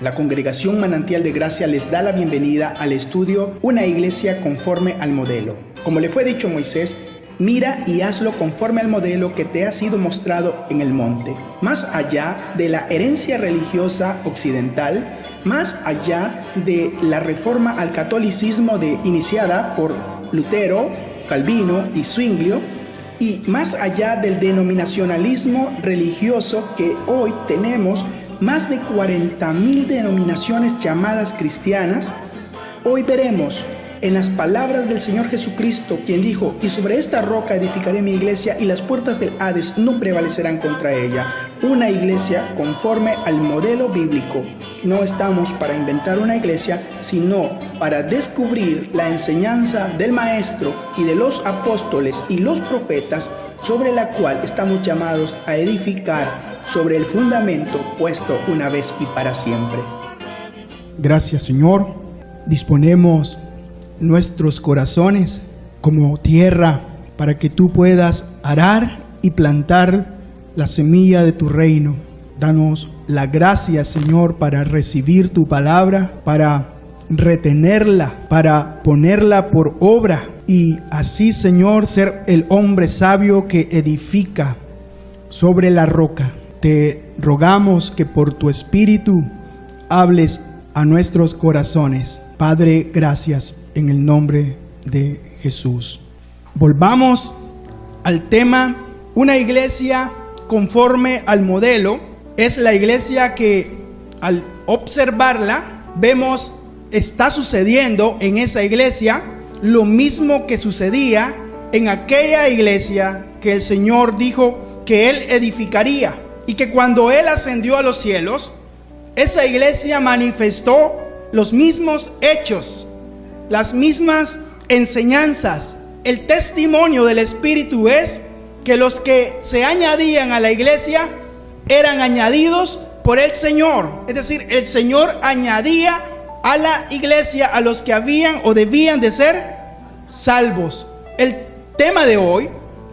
La Congregación Manantial de Gracia les da la bienvenida al estudio Una iglesia conforme al modelo. Como le fue dicho a Moisés, mira y hazlo conforme al modelo que te ha sido mostrado en el monte. Más allá de la herencia religiosa occidental, más allá de la reforma al catolicismo iniciada por Lutero, Calvino y Zwinglio, y más allá del denominacionalismo religioso que hoy tenemos más de 40,000 denominaciones llamadas cristianas, hoy veremos en las palabras del Señor Jesucristo, quien dijo: y sobre esta roca edificaré mi iglesia y las puertas del Hades no prevalecerán contra ella. Una iglesia conforme al modelo bíblico. No estamos para inventar una iglesia, sino para descubrir la enseñanza del Maestro y de los apóstoles y los profetas, sobre la cual estamos llamados a edificar sobre el fundamento puesto una vez y para siempre. Gracias, Señor. Disponemos nuestros corazones como tierra para que tú puedas arar y plantar la semilla de tu reino. Danos la gracia, Señor, para recibir tu palabra, para retenerla, para ponerla por obra y así, Señor, ser el hombre sabio que edifica sobre la roca. Te rogamos que por tu Espíritu hables a nuestros corazones. Padre, gracias en el nombre de Jesús. Volvamos al tema. Una iglesia conforme al modelo es la iglesia que, al observarla, vemos está sucediendo en esa iglesia lo mismo que sucedía en aquella iglesia que el Señor dijo que Él edificaría, y que cuando Él ascendió a los cielos, esa iglesia manifestó los mismos hechos, las mismas enseñanzas. El testimonio del Espíritu es que los que se añadían a la iglesia eran añadidos por el Señor. Es decir, el Señor añadía a la iglesia a los que habían o debían de ser salvos. El tema de hoy,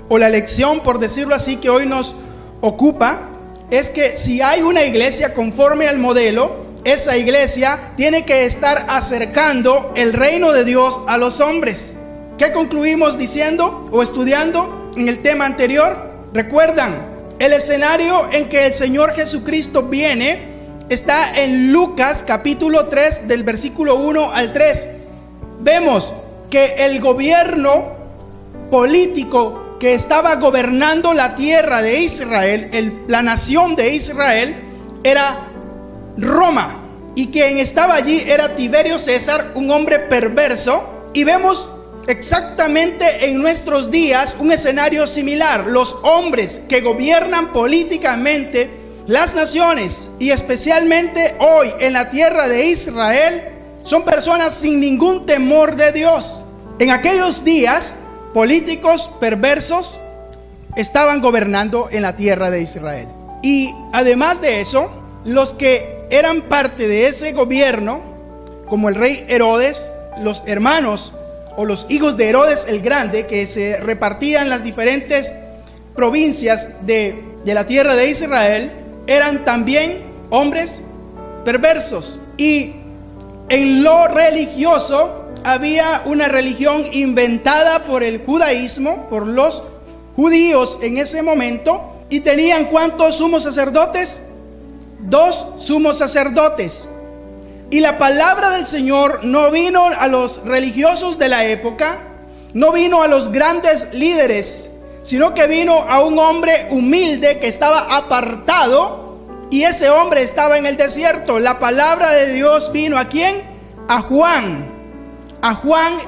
o la lección, por decirlo así, que hoy nos ocupa, es que si hay una iglesia conforme al modelo, esa iglesia tiene que estar acercando el reino de Dios a los hombres. ¿Qué concluimos diciendo o estudiando en el tema anterior? Recuerdan, el escenario en que el Señor Jesucristo viene está en Lucas capítulo 3 del versículo 1 al 3. Vemos que el gobierno político que estaba gobernando la tierra de Israel, la nación de Israel, era Roma, y quien estaba allí era Tiberio César, un hombre perverso. Y vemos exactamente en nuestros días un escenario similar. Los hombres que gobiernan políticamente las naciones, y especialmente hoy en la tierra de Israel, son personas sin ningún temor de Dios. En aquellos días, políticos perversos estaban gobernando en la tierra de Israel. Y además de eso, los que eran parte de ese gobierno, como el rey Herodes, los hermanos o los hijos de Herodes el Grande, que se repartían las diferentes provincias de la tierra de Israel, eran también hombres perversos. Y en lo religioso, había una religión inventada por el judaísmo, por los judíos en ese momento. Y tenían ¿cuántos sumos sacerdotes? 2 sumos sacerdotes. Y la palabra del Señor no vino a los religiosos de la época, no vino a los grandes líderes, sino que vino a un hombre humilde que estaba apartado, y ese hombre estaba en el desierto. La palabra de Dios vino ¿a quién? A Juan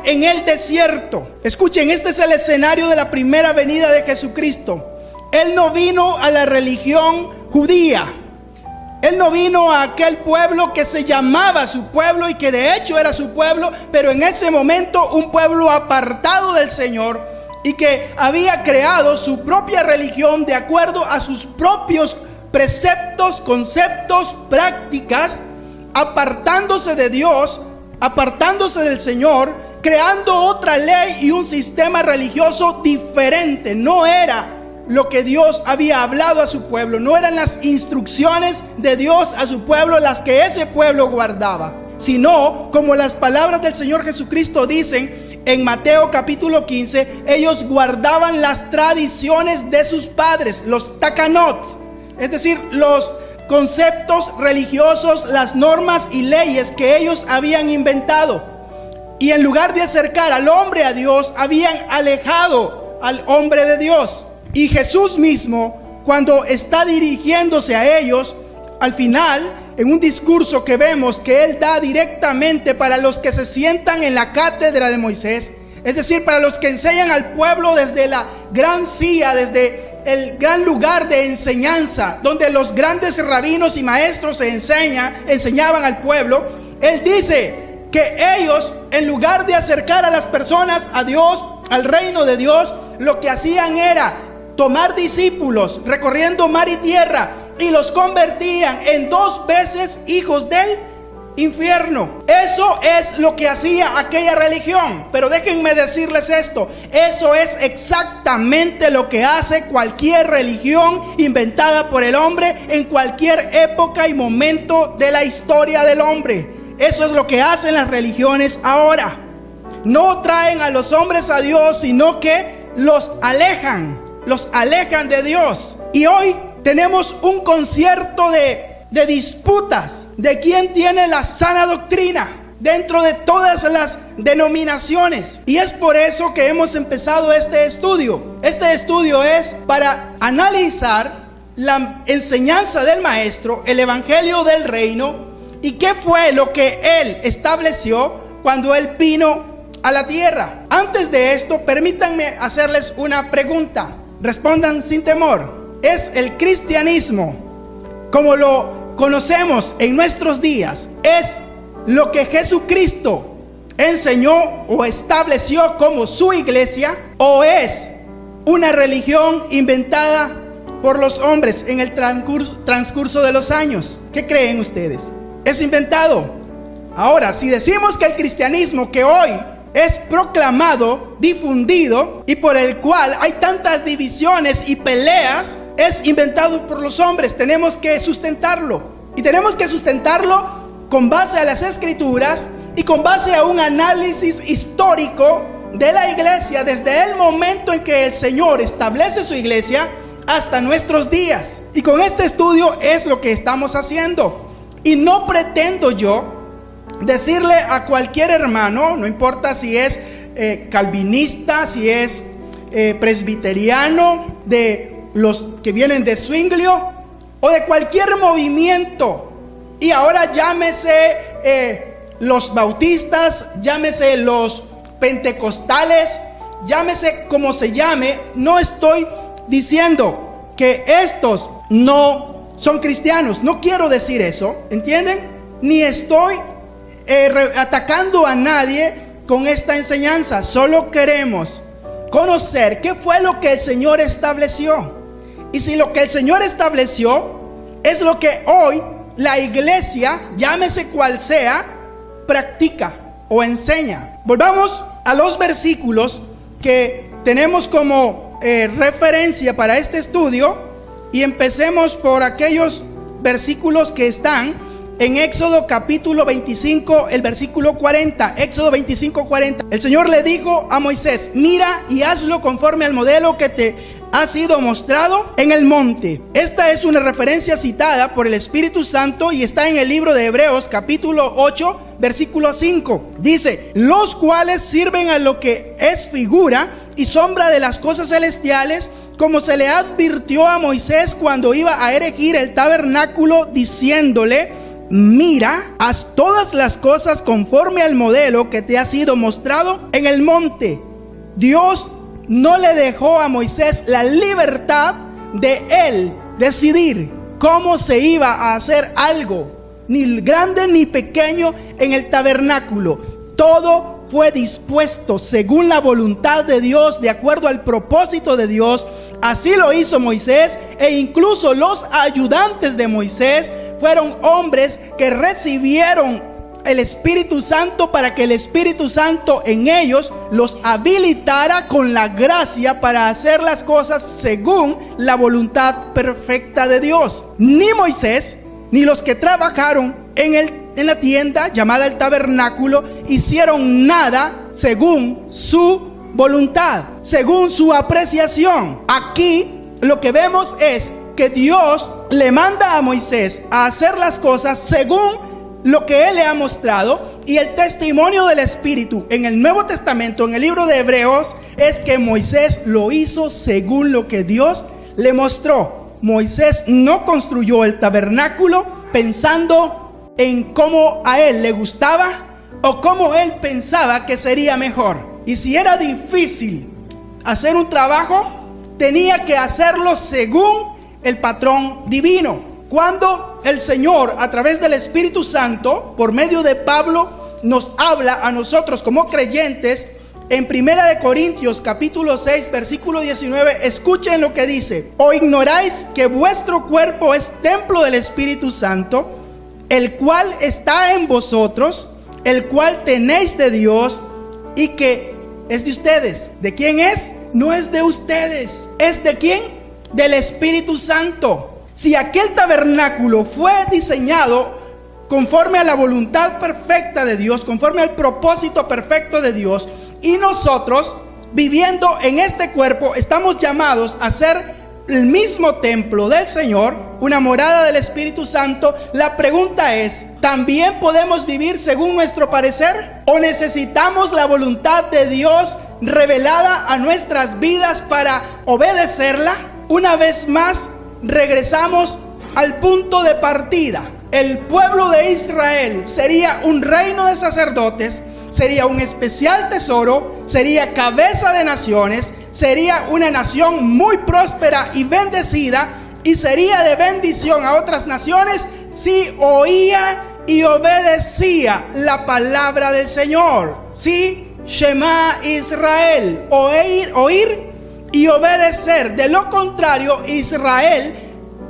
en el desierto. Escuchen, este es el escenario de la primera venida de Jesucristo. Él no vino a la religión judía. Él no vino a aquel pueblo que se llamaba su pueblo y que de hecho era su pueblo, pero en ese momento un pueblo apartado del Señor y que había creado su propia religión de acuerdo a sus propios preceptos, conceptos, prácticas, apartándose de Dios, apartándose del Señor, creando otra ley y un sistema religioso diferente. No era lo que Dios había hablado a su pueblo. No eran las instrucciones de Dios a su pueblo las que ese pueblo guardaba, sino como las palabras del Señor Jesucristo dicen en Mateo capítulo 15, ellos guardaban las tradiciones de sus padres, los takanot, es decir, los conceptos religiosos, las normas y leyes que ellos habían inventado. Y en lugar de acercar al hombre a Dios, habían alejado al hombre de Dios. Y Jesús mismo, cuando está dirigiéndose a ellos, al final, en un discurso que vemos que Él da directamente para los que se sientan en la cátedra de Moisés, es decir, para los que enseñan al pueblo desde la gran silla, desde el gran lugar de enseñanza, donde los grandes rabinos y maestros enseñaban al pueblo. Él dice que ellos, en lugar de acercar a las personas a Dios, al reino de Dios, lo que hacían era tomar discípulos recorriendo mar y tierra y los convertían en 2 veces hijos del infierno. Eso es lo que hacía aquella religión. Pero déjenme decirles esto: eso es exactamente lo que hace cualquier religión inventada por el hombre en cualquier época y momento de la historia del hombre. Eso es lo que hacen las religiones ahora. No traen a los hombres a Dios, sino que los alejan de Dios. Y hoy tenemos un concierto de disputas de quién tiene la sana doctrina dentro de todas las denominaciones. Y es por eso que hemos empezado este estudio. Este estudio es para analizar la enseñanza del Maestro, el Evangelio del Reino, y qué fue lo que Él estableció cuando Él vino a la tierra. Antes de esto, permítanme hacerles una pregunta. Respondan sin temor. ¿Es el cristianismo, como lo conocemos en nuestros días, es lo que Jesucristo enseñó o estableció como su iglesia, o es una religión inventada por los hombres en el transcurso de los años? ¿Qué creen ustedes? ¿Es inventado? Ahora, si decimos que el cristianismo que hoy es proclamado, difundido, y por el cual hay tantas divisiones y peleas, es inventado por los hombres, tenemos que sustentarlo. Y tenemos que sustentarlo con base a las escrituras y con base a un análisis histórico de la iglesia desde el momento en que el Señor establece su iglesia hasta nuestros días. Y con este estudio es lo que estamos haciendo. Y no pretendo yo decirle a cualquier hermano, no importa si es calvinista, si es presbiteriano, de los que vienen de Zwinglio o de cualquier movimiento, y ahora llámese los bautistas, llámese los pentecostales, llámese como se llame. No estoy diciendo que estos no son cristianos, no quiero decir eso, ¿entienden? Ni estoy atacando a nadie con esta enseñanza. Solo queremos conocer qué fue lo que el Señor estableció. Y si lo que el Señor estableció es lo que hoy la iglesia, llámese cual sea, practica o enseña. Volvamos a los versículos que tenemos como referencia para este estudio, y empecemos por aquellos versículos que están en Éxodo capítulo 25, el versículo 40. Éxodo 25, 40. El Señor le dijo a Moisés: mira y hazlo conforme al modelo que te ha sido mostrado en el monte. Esta es una referencia citada por el Espíritu Santo y está en el libro de Hebreos capítulo 8, versículo 5. Dice: los cuales sirven a lo que es figura y sombra de las cosas celestiales, como se le advirtió a Moisés cuando iba a erigir el tabernáculo, diciéndole: mira, haz todas las cosas conforme al modelo que te ha sido mostrado en el monte. Dios no le dejó a Moisés la libertad de él decidir cómo se iba a hacer algo, ni grande ni pequeño, en el tabernáculo. Todo fue dispuesto según la voluntad de Dios, de acuerdo al propósito de Dios. Así lo hizo Moisés, e incluso los ayudantes de Moisés fueron hombres que recibieron el Espíritu Santo para que el Espíritu Santo en ellos los habilitara con la gracia para hacer las cosas según la voluntad perfecta de Dios. Ni Moisés ni los que trabajaron en la tienda llamada el tabernáculo hicieron nada según su voluntad, según su apreciación. Aquí lo que vemos es que Dios le manda a Moisés a hacer las cosas según lo que Él le ha mostrado, y el testimonio del Espíritu en el Nuevo Testamento, en el libro de Hebreos, es que Moisés lo hizo según lo que Dios le mostró. Moisés no construyó el tabernáculo pensando en cómo a él le gustaba o cómo él pensaba que sería mejor. Y si era difícil hacer un trabajo, tenía que hacerlo según el patrón divino. Cuando el Señor, a través del Espíritu Santo, por medio de Pablo, nos habla a nosotros como creyentes, en 1 Corintios capítulo 6 versículo 19, escuchen lo que dice: ¿O ignoráis que vuestro cuerpo es templo del Espíritu Santo, el cual está en vosotros, el cual tenéis de Dios, y que es de ustedes? ¿De quién es? No es de ustedes. ¿Es de quién? Del Espíritu Santo. Si aquel tabernáculo fue diseñado conforme a la voluntad perfecta de Dios, conforme al propósito perfecto de Dios, y nosotros, viviendo en este cuerpo, estamos llamados a ser el mismo templo del Señor, una morada del Espíritu Santo, la pregunta es: ¿también podemos vivir según nuestro parecer? ¿O necesitamos la voluntad de Dios revelada a nuestras vidas para obedecerla? Una vez más, regresamos al punto de partida. El pueblo de Israel sería un reino de sacerdotes, sería un especial tesoro, sería cabeza de naciones, sería una nación muy próspera y bendecida, y sería de bendición a otras naciones si oía y obedecía la palabra del Señor. Sí, Shema Israel, oír y obedecer. De lo contrario, Israel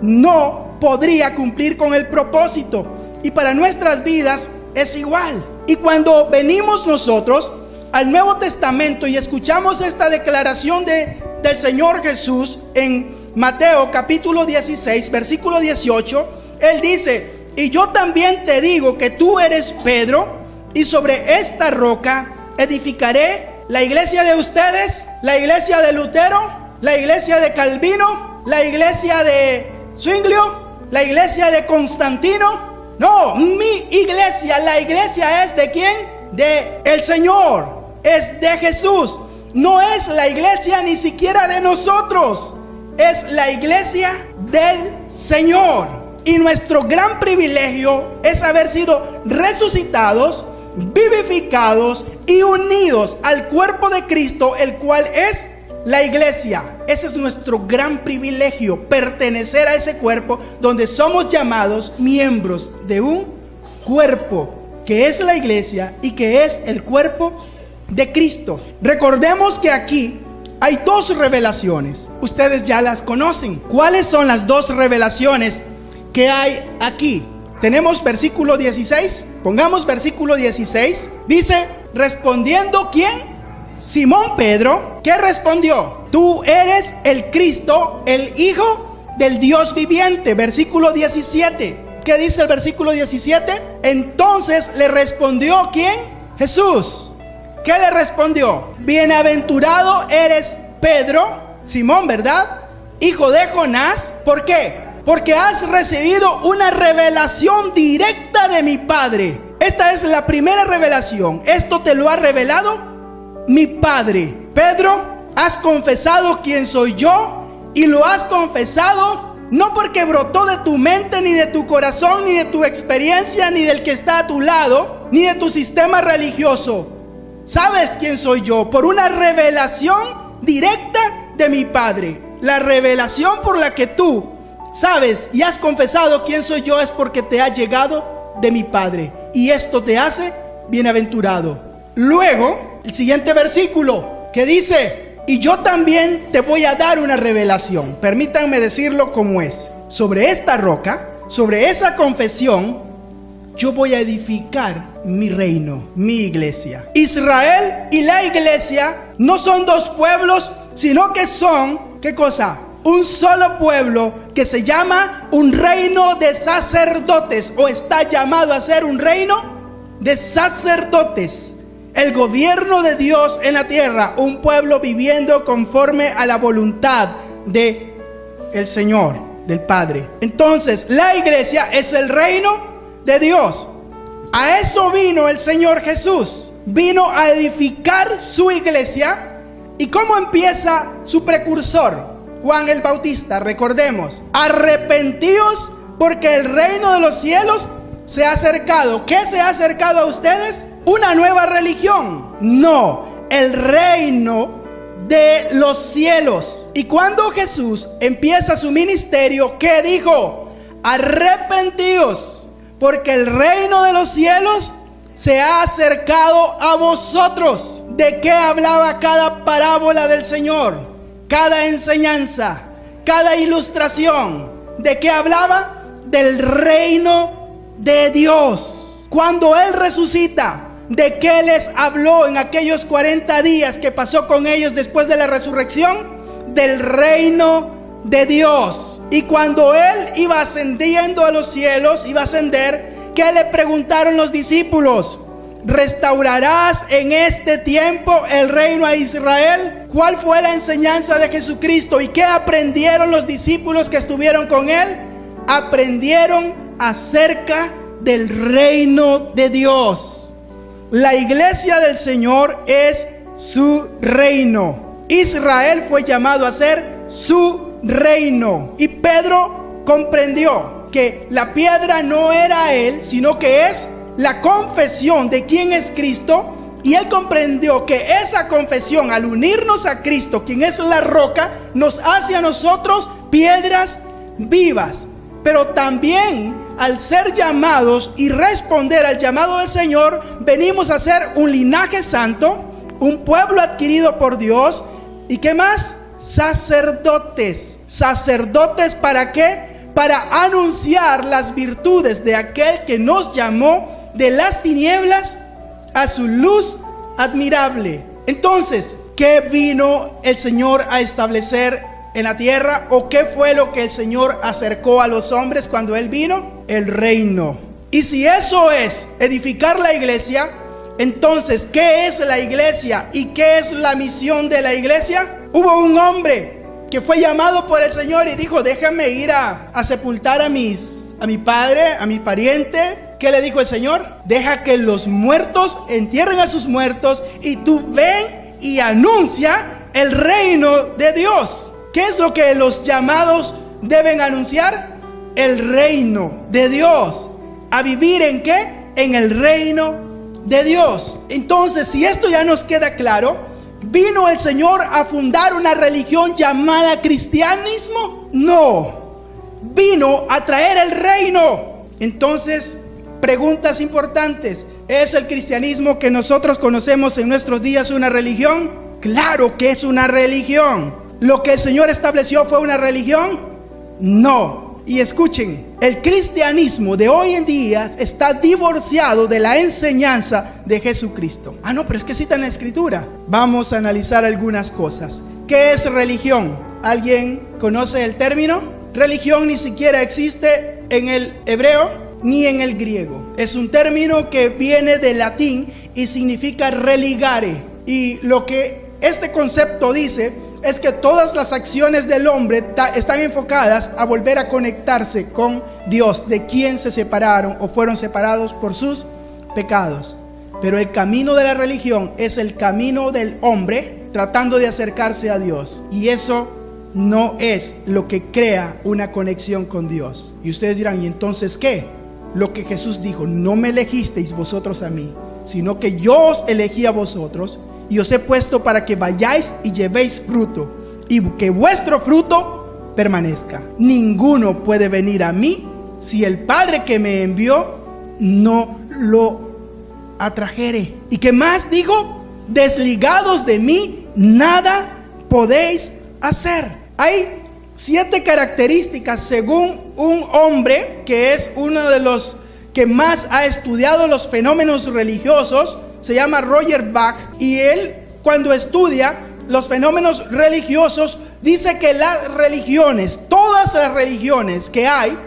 no podría cumplir con el propósito. Y para nuestras vidas es igual. Y cuando venimos nosotros al Nuevo Testamento y escuchamos esta declaración del Señor Jesús en Mateo capítulo 16 versículo 18, Él dice: y yo también te digo que tú eres Pedro, y sobre esta roca edificaré la iglesia de ustedes, la iglesia de Lutero, la iglesia de Calvino, la iglesia de Zwinglio, la iglesia de Constantino. No, mi iglesia, la iglesia es ¿de quién? De el Señor, es de Jesús. No es la iglesia ni siquiera de nosotros, es la iglesia del Señor. Y nuestro gran privilegio es haber sido resucitados, vivificados y unidos al cuerpo de Cristo, el cual es la iglesia. Ese es nuestro gran privilegio, pertenecer a ese cuerpo donde somos llamados miembros de un cuerpo que es la iglesia y que es el cuerpo de Cristo. Recordemos que aquí hay dos revelaciones. Ustedes ya las conocen. ¿Cuáles son las dos revelaciones que hay aquí? Tenemos versículo 16. Pongamos versículo 16. Dice: respondiendo, ¿quién? Simón Pedro, ¿qué respondió? Tú eres el Cristo, el Hijo del Dios viviente. Versículo 17. ¿Qué dice el versículo 17? Entonces le respondió, ¿quién? Jesús. ¿Qué le respondió? Bienaventurado eres Pedro, Simón, ¿verdad? Hijo de Jonás. ¿Por qué? Porque has recibido una revelación directa de mi Padre. Esta es la primera revelación. Esto te lo ha revelado mi Padre. Pedro, has confesado quién soy yo, y lo has confesado no porque brotó de tu mente, ni de tu corazón, ni de tu experiencia, ni del que está a tu lado, ni de tu sistema religioso. ¿Sabes quién soy yo? Por una revelación directa de mi Padre. La revelación por la que tú sabes y has confesado quién soy yo es porque te ha llegado de mi Padre, y esto te hace bienaventurado. Luego, el siguiente versículo que dice: y yo también te voy a dar una revelación. Permítanme decirlo como es. Sobre esta roca, sobre esa confesión yo voy a edificar mi reino, mi iglesia. Israel y la iglesia no son dos pueblos, sino que son, ¿qué cosa? Un solo pueblo que se llama un reino de sacerdotes, o está llamado a ser un reino de sacerdotes. El gobierno de Dios en la tierra, un pueblo viviendo conforme a la voluntad de el Señor, del Padre. Entonces, la iglesia es el reino de Dios. A eso vino el Señor Jesús. Vino a edificar su iglesia. ¿Y cómo empieza su precursor? Juan el Bautista, recordemos: arrepentíos porque el reino de los cielos se ha acercado. ¿Qué se ha acercado a ustedes? ¿Una nueva religión? No, el reino de los cielos. Y cuando Jesús empieza su ministerio, ¿qué dijo? Arrepentíos porque el reino de los cielos se ha acercado a vosotros. ¿De qué hablaba cada parábola del Señor? Cada enseñanza, cada ilustración. ¿De qué hablaba? Del reino de Dios. Cuando Él resucita, ¿de qué les habló en aquellos 40 días que pasó con ellos después de la resurrección? Del reino de Dios. Y cuando Él iba ascendiendo a los cielos, iba a ascender, ¿qué le preguntaron los discípulos? ¿Restaurarás en este tiempo el reino a Israel? ¿Cuál fue la enseñanza de Jesucristo? ¿Y qué aprendieron los discípulos que estuvieron con Él? Aprendieron acerca del reino de Dios. La iglesia del Señor es su reino. Israel fue llamado a ser su reino. Y Pedro comprendió que la piedra no era él, sino que es la confesión de quién es Cristo. Y él comprendió que esa confesión, al unirnos a Cristo, quien es la roca, nos hace a nosotros piedras vivas. Pero también, al ser llamados y responder al llamado del Señor, venimos a ser un linaje santo, un pueblo adquirido por Dios. ¿Y qué más? Sacerdotes. ¿Sacerdotes para qué? Para anunciar las virtudes de aquel que nos llamó de las tinieblas a su luz admirable. Entonces, ¿qué vino el Señor a establecer en la tierra? ¿O qué fue lo que el Señor acercó a los hombres cuando Él vino? El reino. Y si eso es edificar la iglesia, entonces, ¿qué es la iglesia y qué es la misión de la iglesia? Hubo un hombre que fue llamado por el Señor y dijo: déjame ir a sepultar a mi padre, a mi pariente. ¿Qué le dijo el Señor? Deja que los muertos entierren a sus muertos y tú ven y anuncia el reino de Dios. ¿Qué es lo que los llamados deben anunciar? El reino de Dios. ¿A vivir en qué? En el reino de Dios. Entonces, si esto ya nos queda claro, ¿vino el Señor a fundar una religión llamada cristianismo? No, vino a traer el reino. Entonces, preguntas importantes: ¿es el cristianismo que nosotros conocemos en nuestros días una religión? Claro que es una religión. ¿Lo que el Señor estableció fue una religión? No. Y escuchen, el cristianismo de hoy en día está divorciado de la enseñanza de Jesucristo. No, pero es que cita en la Escritura. Vamos a analizar algunas cosas. ¿Qué es religión? ¿Alguien conoce el término? Religión ni siquiera existe en el hebreo ni en el griego. Es un término que viene del latín y significa religare. Y lo que este concepto dice es que todas las acciones del hombre están enfocadas a volver a conectarse con Dios, de quien se separaron o fueron separados por sus pecados. Pero el camino de la religión es el camino del hombre tratando de acercarse a Dios. Y eso no es lo que crea una conexión con Dios. Y ustedes dirán: ¿y entonces qué? Lo que Jesús dijo: no me elegisteis vosotros a mí, sino que yo os elegí a vosotros y os he puesto para que vayáis y llevéis fruto, y que vuestro fruto permanezca. Ninguno puede venir a mí si el Padre que me envió no lo atrajere. ¿Y qué más dijo? Desligados de mí nada podéis hacer. Hay 7 características según un hombre que es uno de los que más ha estudiado los fenómenos religiosos, se llama Roger Bach, y él, cuando estudia los fenómenos religiosos, dice que las religiones, todas las religiones que hay,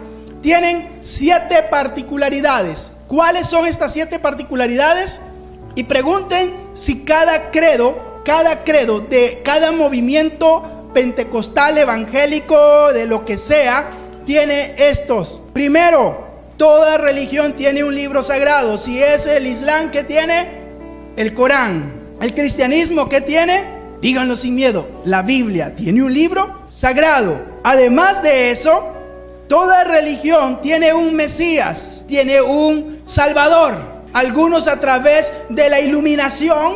tienen 7 particularidades. ¿Cuáles son estas 7 particularidades? Y pregunten si cada credo de cada movimiento pentecostal, evangélico, de lo que sea, tiene estos. Primero, toda religión tiene un libro sagrado. Si es el Islam, ¿qué tiene? El Corán. El cristianismo, ¿qué tiene? Díganlo sin miedo, la Biblia tiene un libro sagrado. Además de eso, toda religión tiene un Mesías, tiene un Salvador. Algunos a través de la iluminación,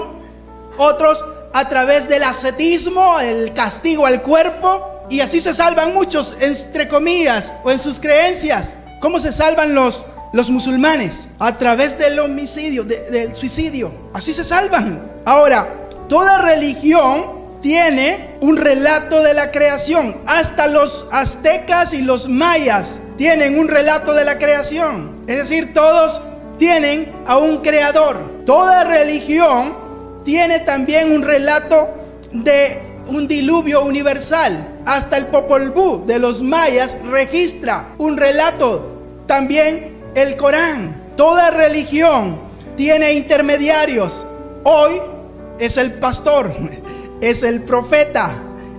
otros a través del ascetismo, el castigo al cuerpo. Y así se salvan muchos, entre comillas, o en sus creencias. ¿Cómo se salvan los musulmanes? A través del homicidio, del suicidio. Así se salvan. Ahora, toda religión tiene un relato de la creación. Hasta los aztecas y los mayas tienen un relato de la creación. Es decir, todos tienen a un creador. Toda religión tiene también un relato de un diluvio universal. Hasta el Popol Vuh de los mayas registra un relato. También el Corán. Toda religión tiene intermediarios. Hoy es el pastor, es el profeta,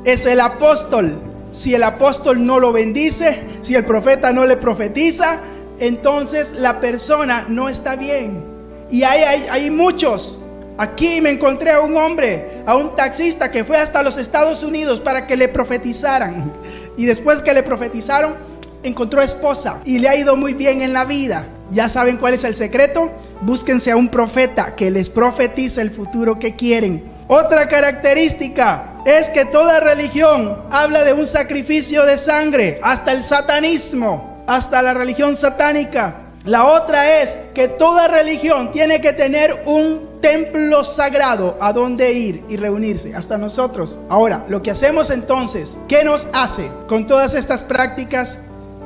es el apóstol. Si el apóstol no lo bendice, si el profeta no le profetiza, entonces la persona no está bien. Y hay muchos. Aquí me encontré a un hombre, a un taxista que fue hasta los Estados Unidos para que le profetizaran. Y después que le profetizaron, encontró esposa y le ha ido muy bien en la vida. ¿Ya saben cuál es el secreto? Búsquense a un profeta que les profetice el futuro que quieren. Otra característica es que toda religión habla de un sacrificio de sangre, hasta el satanismo, hasta la religión satánica. La otra es que toda religión tiene que tener un templo sagrado a donde ir y reunirse, hasta nosotros. Ahora, lo que hacemos entonces, ¿qué nos hace con todas estas prácticas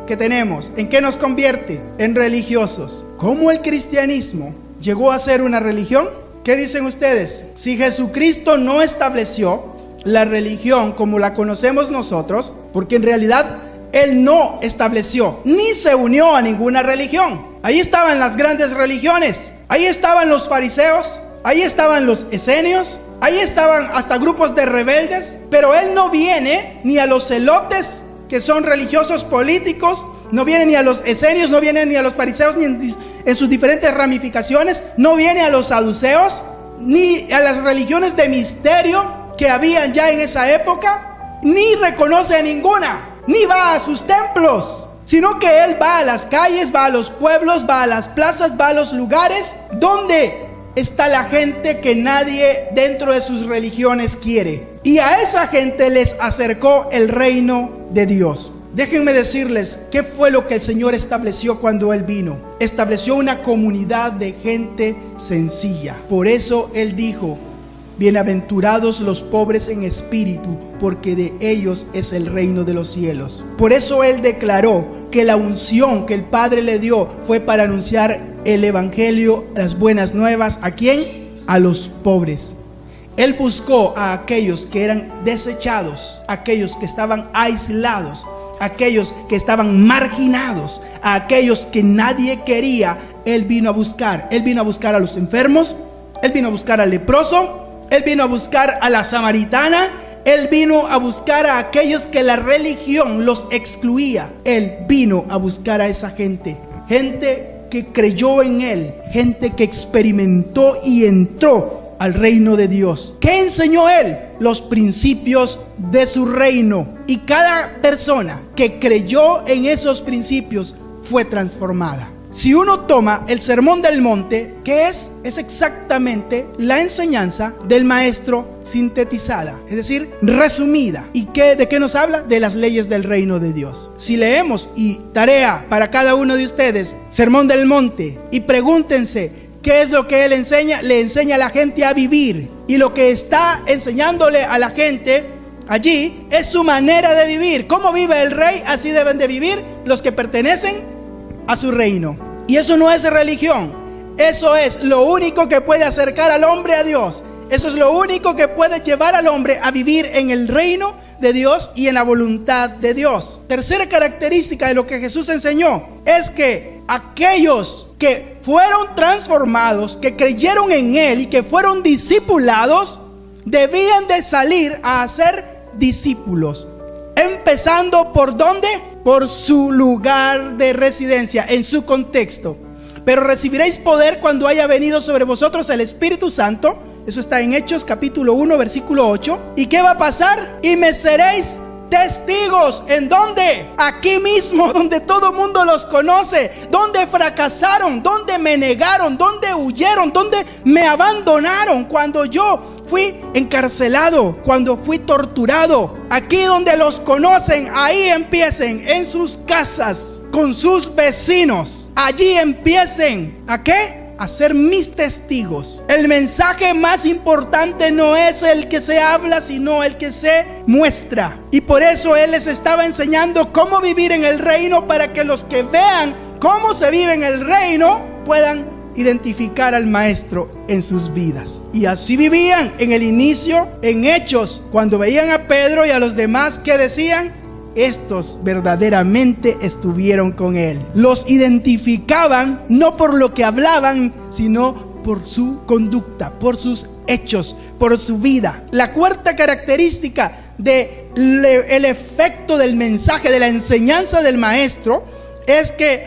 que tenemos? ¿En qué nos convierte? En religiosos. ¿Cómo el cristianismo llegó a ser una religión? ¿Qué dicen ustedes? Si Jesucristo no estableció la religión como la conocemos nosotros, porque en realidad Él no estableció ni se unió a ninguna religión. Ahí estaban las grandes religiones, ahí estaban los fariseos, ahí estaban los esenios, ahí estaban hasta grupos de rebeldes, pero Él no viene ni a los celotes, que son religiosos políticos, no viene ni a los esenios, no viene ni a los fariseos, ni en sus diferentes ramificaciones, no viene a los saduceos, ni a las religiones de misterio que habían ya en esa época, ni reconoce a ninguna, ni va a sus templos, sino que Él va a las calles, va a los pueblos, va a las plazas, va a los lugares donde está la gente que nadie dentro de sus religiones quiere. Y a esa gente les acercó el reino de Dios. Déjenme decirles qué fue lo que el Señor estableció cuando Él vino. Estableció una comunidad de gente sencilla. Por eso Él dijo: bienaventurados los pobres en espíritu, porque de ellos es el reino de los cielos. Por eso Él declaró que la unción que el Padre le dio fue para anunciar el evangelio, las buenas nuevas. ¿A quién? A los pobres. Él buscó a aquellos que eran desechados, aquellos que estaban aislados, aquellos que estaban marginados, a aquellos que nadie quería. Él vino a buscar. Él vino a buscar a los enfermos, Él vino a buscar al leproso, Él vino a buscar a la samaritana, Él vino a buscar a aquellos que la religión los excluía. Él vino a buscar a esa gente, gente que creyó en Él, gente que experimentó y entró al reino de Dios. ¿Qué enseñó Él? Los principios de su reino. Y cada persona que creyó en esos principios fue transformada. Si uno toma el Sermón del Monte, ¿qué es? Es exactamente la enseñanza del maestro sintetizada, es decir, resumida. ¿Y de qué nos habla? De las leyes del reino de Dios. Si leemos, y tarea para cada uno de ustedes, Sermón del Monte, y pregúntense, ¿qué es lo que Él enseña? Le enseña a la gente a vivir. Y lo que está enseñándole a la gente allí es su manera de vivir. ¿Cómo vive el rey? Así deben de vivir los que pertenecen a su reino. Y eso no es religión. Eso es lo único que puede acercar al hombre a Dios. Eso es lo único que puede llevar al hombre a vivir en el reino de Dios y en la voluntad de Dios. Tercera característica de lo que Jesús enseñó es que aquellos que fueron transformados, que creyeron en Él y que fueron discipulados, debían de salir a hacer discípulos. Empezando ¿por dónde? Por su lugar de residencia, en su contexto. Pero recibiréis poder cuando haya venido sobre vosotros el Espíritu Santo. Eso está en Hechos capítulo 1 versículo 8. ¿Y qué va a pasar? Y me seréis testigos. ¿En dónde? Aquí mismo, donde todo mundo los conoce, donde fracasaron, donde me negaron, donde huyeron, donde me abandonaron cuando yo fui encarcelado, cuando fui torturado. Aquí donde los conocen, ahí empiecen, en sus casas, con sus vecinos. Allí empiecen, ¿a qué? A ser mis testigos. El mensaje más importante no es el que se habla, sino el que se muestra. Y por eso Él les estaba enseñando cómo vivir en el reino, para que los que vean cómo se vive en el reino puedan identificar al Maestro en sus vidas. Y así vivían en el inicio, en Hechos, cuando veían a Pedro y a los demás, que decían: estos verdaderamente estuvieron con Él. Los identificaban no por lo que hablaban, sino por su conducta, por sus hechos, por su vida. La cuarta característica del efecto del mensaje, de la enseñanza del Maestro, es que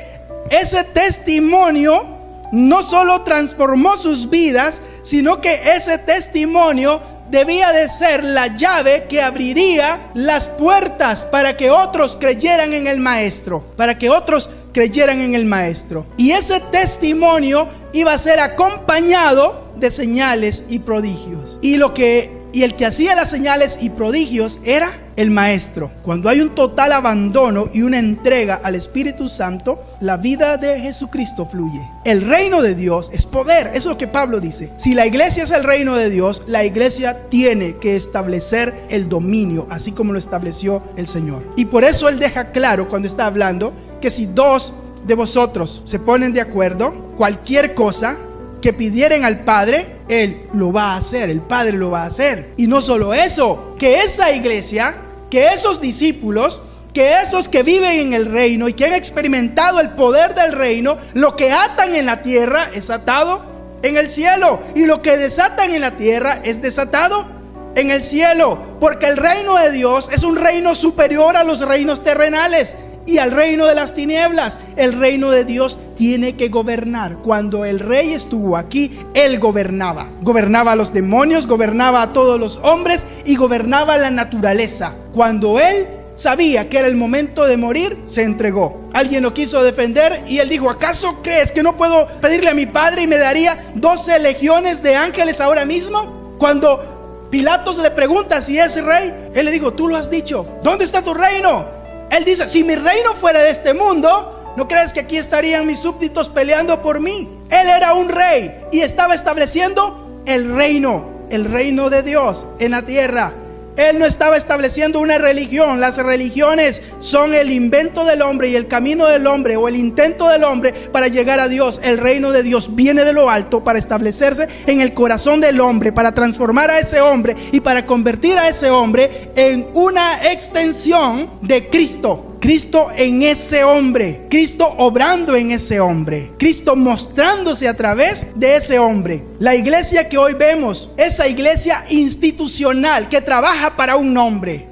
ese testimonio no solo transformó sus vidas, sino que ese testimonio debía de ser la llave que abriría las puertas para que otros creyeran en el Maestro, para que otros creyeran en el Maestro. Y ese testimonio iba a ser acompañado de señales y prodigios. Y el que hacía las señales y prodigios era el Maestro. Cuando hay un total abandono y una entrega al Espíritu Santo, la vida de Jesucristo fluye. El reino de Dios es poder. Eso es lo que Pablo dice. Si la iglesia es el reino de Dios, la iglesia tiene que establecer el dominio, así como lo estableció el Señor. Y por eso Él deja claro cuando está hablando que si dos de vosotros se ponen de acuerdo, cualquier cosa que pidieren al Padre, Él lo va a hacer, el Padre lo va a hacer. Y no solo eso, que esa iglesia, que esos discípulos, que esos que viven en el reino y que han experimentado el poder del reino, lo que atan en la tierra es atado en el cielo, y lo que desatan en la tierra es desatado en el cielo, porque el reino de Dios es un reino superior a los reinos terrenales y al reino de las tinieblas. El reino de Dios tiene que gobernar. Cuando el rey estuvo aquí, Él gobernaba. Gobernaba a los demonios, gobernaba a todos los hombres y gobernaba la naturaleza. Cuando Él sabía que era el momento de morir, se entregó. Alguien lo quiso defender y Él dijo: ¿acaso crees que no puedo pedirle a mi Padre y me daría 12 legiones de ángeles ahora mismo? Cuando Pilatos le pregunta si es rey, Él le dijo: tú lo has dicho. ¿Dónde está tu reino? Él dice: si mi reino fuera de este mundo, ¿no crees que aquí estarían mis súbditos peleando por mí? Él era un rey y estaba estableciendo el reino de Dios en la tierra. Él no estaba estableciendo una religión. Las religiones son el invento del hombre y el camino del hombre, o el intento del hombre para llegar a Dios. El reino de Dios viene de lo alto para establecerse en el corazón del hombre, para transformar a ese hombre y para convertir a ese hombre en una extensión de Cristo. Cristo en ese hombre, Cristo obrando en ese hombre, Cristo mostrándose a través de ese hombre. La iglesia que hoy vemos, esa iglesia institucional que trabaja para un nombre,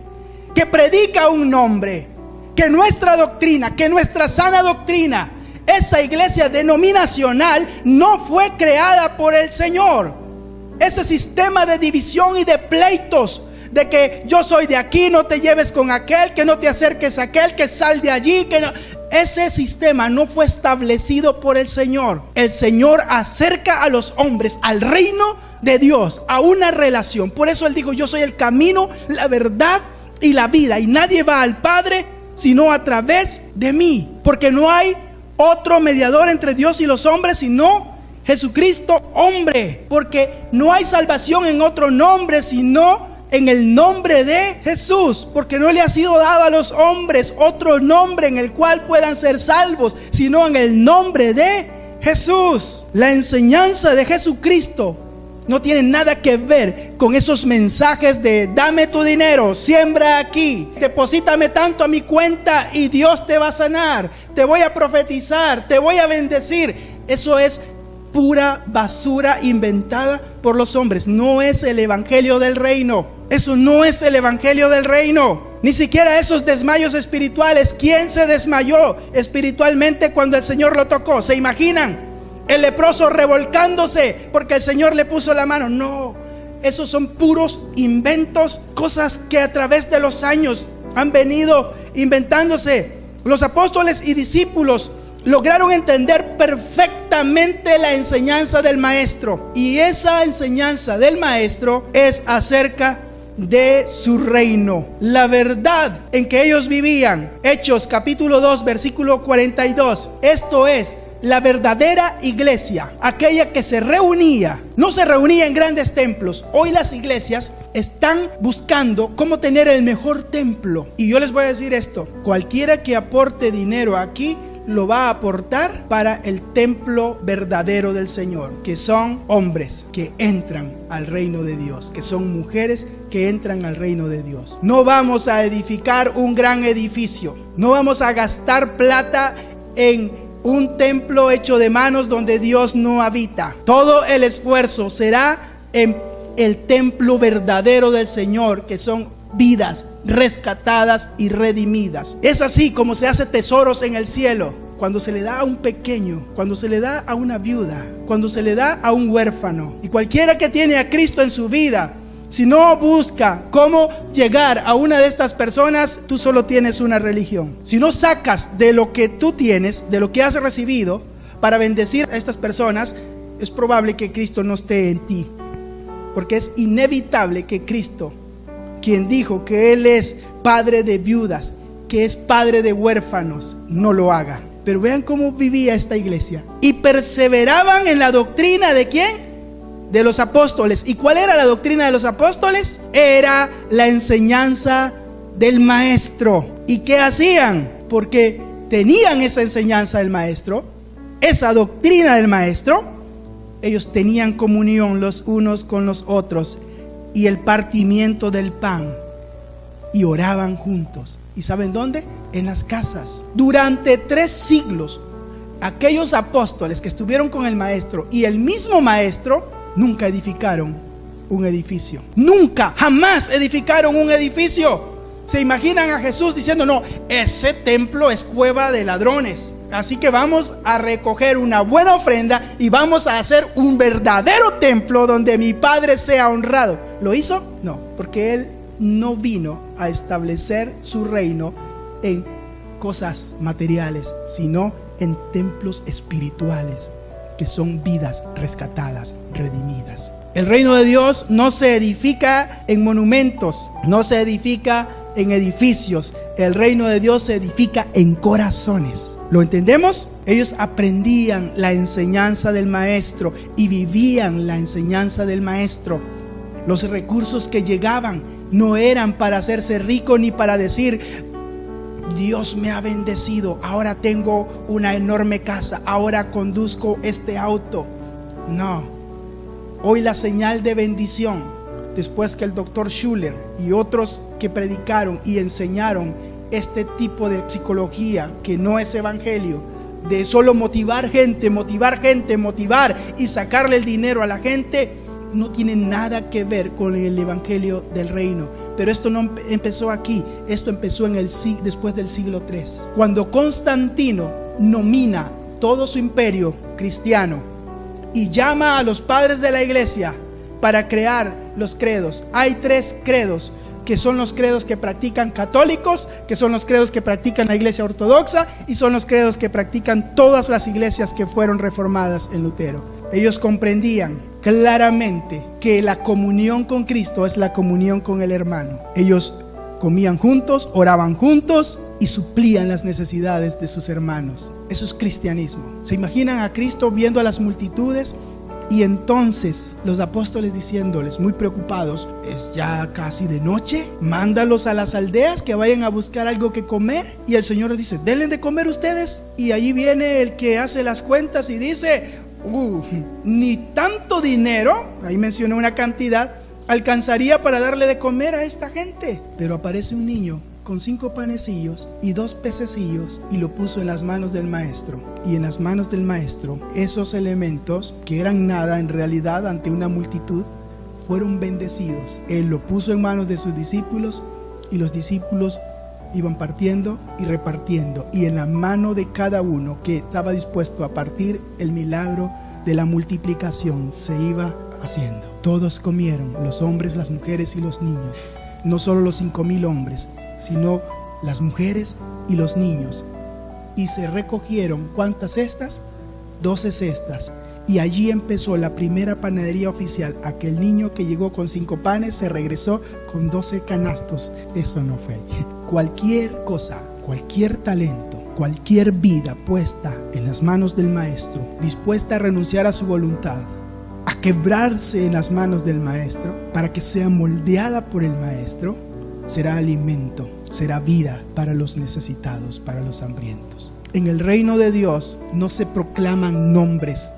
que predica un nombre, que nuestra doctrina, que nuestra sana doctrina, esa iglesia denominacional no fue creada por el Señor. Ese sistema de división y de pleitos, de que yo soy de aquí, no te lleves con aquel, que no te acerques a aquel, que sal de allí, que no. Ese sistema no fue establecido por el Señor. El Señor acerca a los hombres al reino de Dios, a una relación. Por eso Él dijo: yo soy el camino, la verdad y la vida, y nadie va al Padre sino a través de mí, porque no hay otro mediador entre Dios y los hombres sino Jesucristo hombre, porque no hay salvación en otro nombre sino en el nombre de Jesús, porque no le ha sido dado a los hombres otro nombre en el cual puedan ser salvos, sino en el nombre de Jesús. La enseñanza de Jesucristo no tiene nada que ver con esos mensajes de dame tu dinero, siembra aquí, deposítame tanto a mi cuenta y Dios te va a sanar, te voy a profetizar, te voy a bendecir. Eso es pura basura inventada por los hombres. No es el evangelio del reino. Eso no es el evangelio del reino. Ni siquiera esos desmayos espirituales. ¿Quién se desmayó espiritualmente cuando el Señor lo tocó? ¿Se imaginan? El leproso revolcándose porque el Señor le puso la mano. No, esos son puros inventos, cosas que a través de los años han venido inventándose. Los apóstoles y discípulos lograron entender perfectamente la enseñanza del maestro, y esa enseñanza del maestro es acerca de su reino, la verdad en que ellos vivían. Hechos capítulo 2 versículo 42. Esto es la verdadera iglesia, aquella que se reunía, no se reunía en grandes templos. Hoy las iglesias están buscando cómo tener el mejor templo, y yo les voy a decir esto: cualquiera que aporte dinero aquí lo va a aportar para el templo verdadero del Señor, que son hombres que entran al reino de Dios, que son mujeres que entran al reino de Dios. No vamos a edificar un gran edificio, no vamos a gastar plata en un templo hecho de manos donde Dios no habita. Todo el esfuerzo será en el templo verdadero del Señor, que son vidas rescatadas y redimidas. Es así como se hace tesoros en el cielo. Cuando se le da a un pequeño, cuando se le da a una viuda, cuando se le da a un huérfano. Y cualquiera que tiene a Cristo en su vida, si no busca cómo llegar a una de estas personas, tú solo tienes una religión. Si no sacas de lo que tú tienes, de lo que has recibido, para bendecir a estas personas, es probable que Cristo no esté en ti. Porque es inevitable que Cristo, quien dijo que Él es padre de viudas, que es padre de huérfanos, no lo haga. Pero vean cómo vivía esta iglesia. Y perseveraban en la doctrina ¿de quién? De los apóstoles. ¿Y cuál era la doctrina de los apóstoles? Era la enseñanza del maestro. ¿Y qué hacían? Porque tenían esa enseñanza del maestro, esa doctrina del maestro, ellos tenían comunión los unos con los otros y el partimiento del pan, y oraban juntos. ¿Y saben dónde? En las casas. Durante 3 siglos, aquellos apóstoles que estuvieron con el maestro y el mismo maestro nunca edificaron un edificio. Nunca, jamás edificaron un edificio. Se imaginan a Jesús diciendo: no, ese templo es cueva de ladrones, así que vamos a recoger una buena ofrenda y vamos a hacer un verdadero templo donde mi Padre sea honrado. ¿Lo hizo? No, porque Él no vino a establecer su reino en cosas materiales, sino en templos espirituales, que son vidas rescatadas, redimidas. El reino de Dios no se edifica en monumentos, no se edifica en edificios. El reino de Dios se edifica en corazones. ¿Lo entendemos? Ellos aprendían la enseñanza del maestro y vivían la enseñanza del maestro. Los recursos que llegaban no eran para hacerse rico ni para decir: Dios me ha bendecido, ahora tengo una enorme casa, ahora conduzco este auto. No. Hoy la señal de bendición, después que el doctor Schuller y otros que predicaron y enseñaron este tipo de psicología que no es evangelio, de solo motivar gente y sacarle el dinero a la gente, no tiene nada que ver con el evangelio del reino. Pero esto no empezó aquí, esto empezó después del siglo III, cuando Constantino nomina todo su imperio cristiano y llama a los padres de la iglesia para crear los credos. Hay 3 credos, que son los credos que practican católicos, que son los credos que practican la iglesia ortodoxa, y son los credos que practican todas las iglesias que fueron reformadas en Lutero. Ellos comprendían claramente que la comunión con Cristo es la comunión con el hermano. Ellos comían juntos, oraban juntos y suplían las necesidades de sus hermanos. Eso es cristianismo. ¿Se imaginan a Cristo viendo a las multitudes Y entonces los apóstoles diciéndoles, muy preocupados, es ya casi de noche, mándalos a las aldeas que vayan a buscar algo que comer. Y el Señor les dice, denle de comer ustedes. Y ahí viene el que hace las cuentas y dice, ni tanto dinero, ahí menciona una cantidad, alcanzaría para darle de comer a esta gente. Pero aparece un niño con 5 panecillos y 2 pececillos y lo puso en las manos del maestro. Y en las manos del maestro, esos elementos que eran nada en realidad ante una multitud, fueron bendecidos. Él lo puso en manos de sus discípulos y los discípulos iban partiendo y repartiendo. Y en la mano de cada uno que estaba dispuesto a partir, el milagro de la multiplicación se iba haciendo. Todos comieron, los hombres, las mujeres y los niños. No solo los 5,000 hombres, sino las mujeres y los niños. Y se recogieron, ¿cuántas cestas? 12 cestas. Y allí empezó la primera panadería oficial. Aquel niño que llegó con 5 panes se regresó con 12 canastos. Eso no fue. Cualquier cosa, cualquier talento, cualquier vida puesta en las manos del maestro, dispuesta a renunciar a su voluntad, a quebrarse en las manos del maestro para que sea moldeada por el maestro, será alimento, será vida para los necesitados, para los hambrientos. En el reino de Dios no se proclaman nombres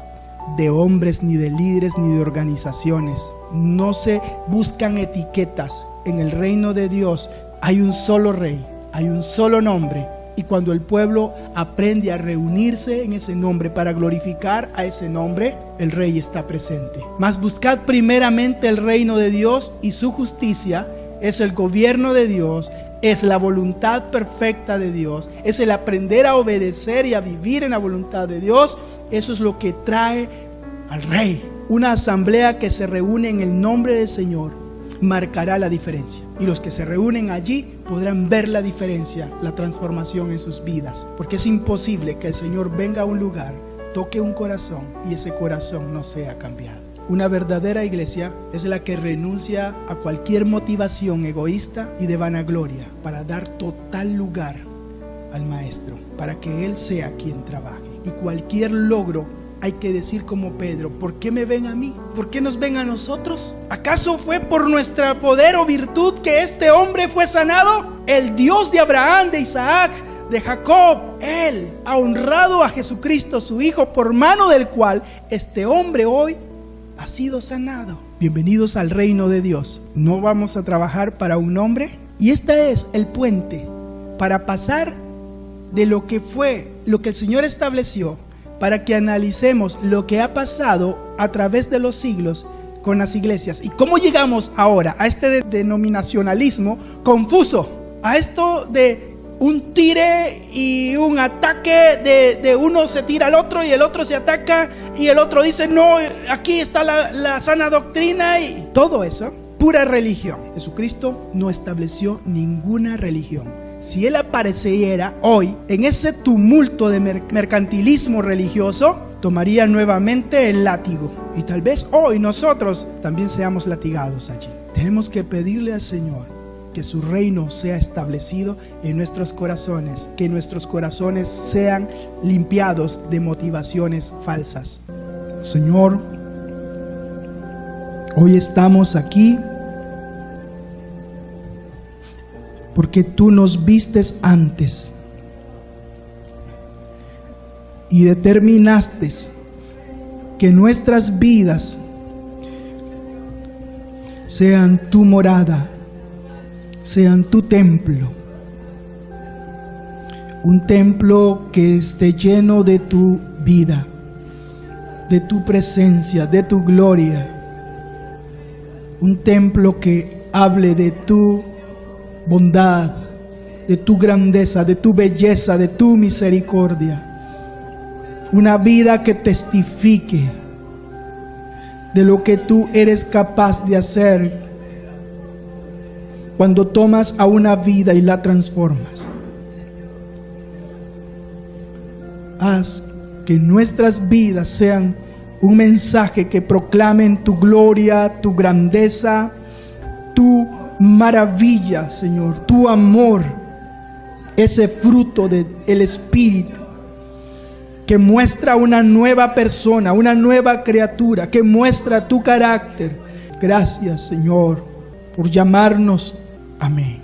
de hombres, ni de líderes, ni de organizaciones. No se buscan etiquetas. En el reino de Dios hay un solo rey, hay un solo nombre. Y cuando el pueblo aprende a reunirse en ese nombre para glorificar a ese nombre, el rey está presente. Mas buscad primeramente el reino de Dios y su justicia. Es el gobierno de Dios, es la voluntad perfecta de Dios, es el aprender a obedecer y a vivir en la voluntad de Dios. Eso es lo que trae al rey. Una asamblea que se reúne en el nombre del Señor marcará la diferencia. Y los que se reúnen allí podrán ver la diferencia, la transformación en sus vidas. Porque es imposible que el Señor venga a un lugar, toque un corazón y ese corazón no sea cambiado. Una verdadera iglesia es la que renuncia a cualquier motivación egoísta y de vanagloria para dar total lugar al maestro, para que él sea quien trabaje. Y cualquier logro, hay que decir como Pedro, ¿por qué me ven a mí? ¿Por qué nos ven a nosotros? ¿Acaso fue por nuestra poder o virtud que este hombre fue sanado? El Dios de Abraham, de Isaac, de Jacob, Él ha honrado a Jesucristo, su Hijo, por mano del cual este hombre hoy ha sido sanado. Bienvenidos al reino de Dios. No vamos a trabajar para un hombre. Y este es el puente para pasar de lo que fue, lo que el Señor estableció, para que analicemos lo que ha pasado a través de los siglos con las iglesias. Y cómo llegamos ahora a este denominacionalismo confuso, a esto de un tire y un ataque de uno se tira al otro y el otro se ataca y el otro dice no, aquí está la sana doctrina y todo eso, pura religión. Jesucristo no estableció ninguna religión. Si Él apareciera hoy en ese tumulto de mercantilismo religioso, tomaría nuevamente el látigo y tal vez hoy nosotros también seamos latigados allí. Tenemos que pedirle al Señor que su reino sea establecido en nuestros corazones, que nuestros corazones sean limpiados de motivaciones falsas. Señor, hoy estamos aquí porque tú nos vistes antes y determinaste que nuestras vidas sean tu morada, sean tu templo, un templo que esté lleno de tu vida, de tu presencia, de tu gloria, un templo que hable de tu bondad, de tu grandeza, de tu belleza, de tu misericordia, una vida que testifique de lo que tú eres capaz de hacer cuando tomas a una vida y la transformas. Haz que nuestras vidas sean un mensaje que proclamen tu gloria, tu grandeza, tu maravilla, Señor, tu amor, ese fruto del Espíritu. que muestra una nueva persona, una nueva criatura, que muestra tu carácter. Gracias, Señor, por llamarnos. Amén.